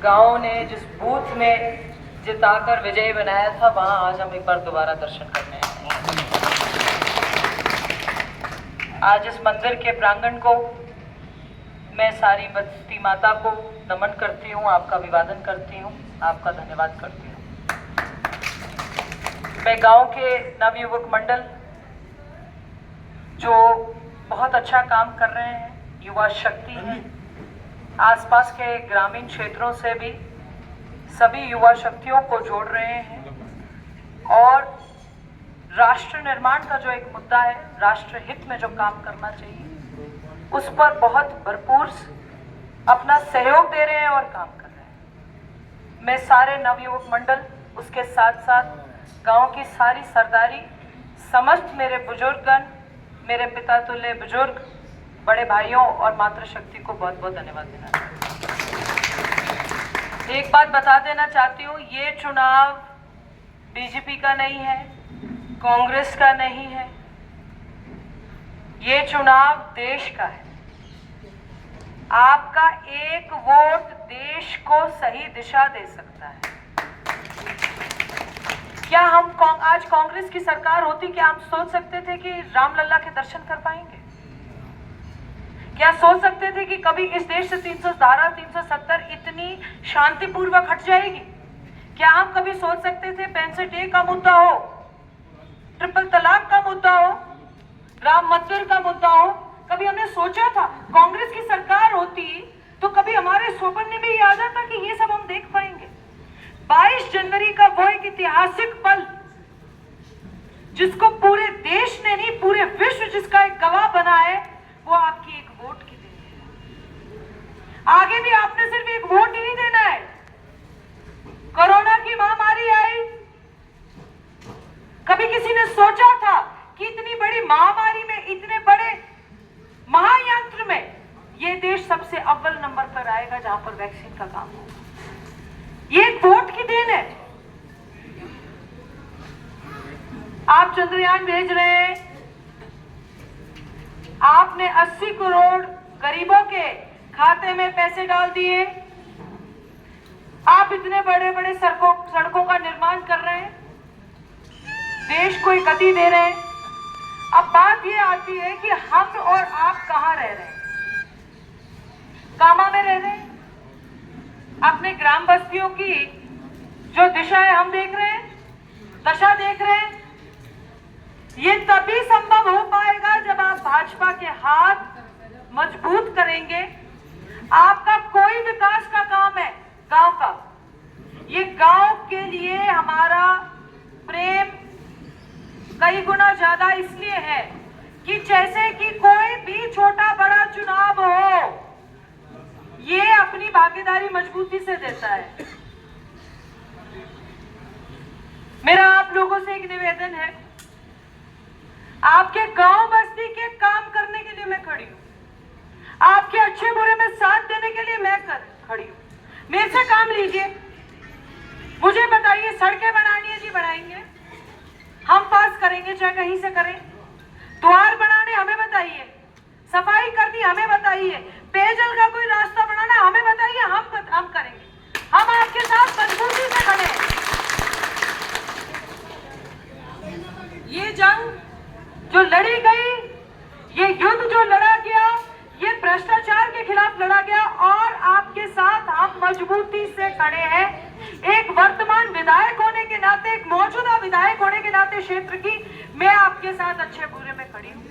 गांव ने जिस बूथ में जिताकर विजयी बनाया था, वहां आज हम एक बार दोबारा दर्शन करने आए हैं। आज इस मंदिर के प्रांगण को मैं सारी बस्ती माता को नमन करती हूँ, आपका अभिवादन करती हूँ, आपका धन्यवाद करती हूँ। मैं गांव के नवयुवक मंडल जो बहुत अच्छा काम कर रहे हैं, युवा शक्ति है, आसपास के ग्रामीण क्षेत्रों से भी सभी युवा शक्तियों को जोड़ रहे हैं और राष्ट्र निर्माण का जो एक मुद्दा है, राष्ट्र हित में जो काम करना चाहिए, उस पर बहुत भरपूर अपना सहयोग दे रहे हैं और काम कर रहे हैं। मैं सारे नवयुवक मंडल, उसके साथ साथ गांव की सारी सरदारी, समस्त मेरे बुजुर्गगण, मेरे पिता तुल्य बुजुर्ग, बड़े भाइयों और मातृशक्ति को बहुत बहुत धन्यवाद देना चाहती हूँ। एक बात बता देना चाहती हूँ, ये चुनाव बीजेपी का नहीं है, कांग्रेस का नहीं है, ये चुनाव देश का है। आपका एक वोट देश को सही दिशा दे सकता है। क्या हम आज कांग्रेस की सरकार होती, क्या हम सोच सकते थे कि रामलला के दर्शन कर पाएंगे? क्या सोच सकते थे कि कभी इस देश से 370 इतनी शांतिपूर्वक हट जाएगी? क्या हम कभी सोच सकते थे 65A का मुद्दा हो, ट्रिपल तलाक का मुद्दा हो, राम मंदिर का मुद्दा हो, कभी हमने सोचा था कांग्रेस की सरकार होती तो कभी हमारे स्वप्न में ये आ जाता कि ये सब हम देख पाएंगे? 22 जनवरी का वो एक ऐतिहासिक पल जिसको पूरे देश ने नहीं, पूरे विश्व जिसका एक गवाह बना है, वो आपकी एक वोट की देन है। आगे भी आपने सिर्फ एक वोट ही नहीं देना है। कोरोना की महामारी आई, कभी किसी ने सोचा था कि इतनी बड़ी महामारी में, इतने बड़े महायंत्र में ये देश सबसे अव्वल नंबर पर आएगा जहां पर वैक्सीन का काम होगा? ये एक वोट की देन है। आप चंद्रयान भेज रहे हैं, आपने 80 करोड़ गरीबों के खाते में पैसे डाल दिए, आप इतने बड़े बड़े सड़कों का निर्माण कर रहे हैं, देश को एक गति दे रहे हैं। अब बात ये आती है कि हम और आप कहां रह रहे हैं? कामा में रह रहे हैं, अपने ग्राम बस्तियों की जो दिशा है हम देख रहे हैं, दशा देख रहे हैं। ये तभी संभव हो पाएगा जब आप भाजपा के हाथ मजबूत करेंगे। आपका कोई विकास का काम है गांव का, ये गांव के लिए हमारा प्रेम कई गुना ज्यादा इसलिए है कि जैसे कि कोई भी छोटा बड़ा चुनाव हो, ये अपनी भागीदारी मजबूती से देता है। मेरा आप लोगों से एक निवेदन है, आपके गांव बस्ती के काम करने के लिए मैं खड़ी हूं, आपके अच्छे बुरे में साथ देने के लिए मैं खड़ी हूं। मेरे से काम लीजिए, मुझे बताइए सड़कें बनानी है जी, बनाएंगे, हम पास करेंगे, चाहे कहीं से करें। द्वार बनाने हमें बताइए, सफाई करनी हमें बताइए, पेयजल का कोई रास्ता बनाना हमें बताइए, हम करेंगे। हम आपके साथ मजबूती से खड़े हैं। ये जंग जो लड़ी गई, ये युद्ध जो लड़ा गया, ये भ्रष्टाचार के खिलाफ लड़ा गया और आपके साथ हम मजबूती से खड़े हैं। एक वर्तमान विधायक होने के नाते, एक मौजूदा विधायक होने के नाते क्षेत्र की, मैं आपके साथ अच्छे बुरे में खड़ी हूं।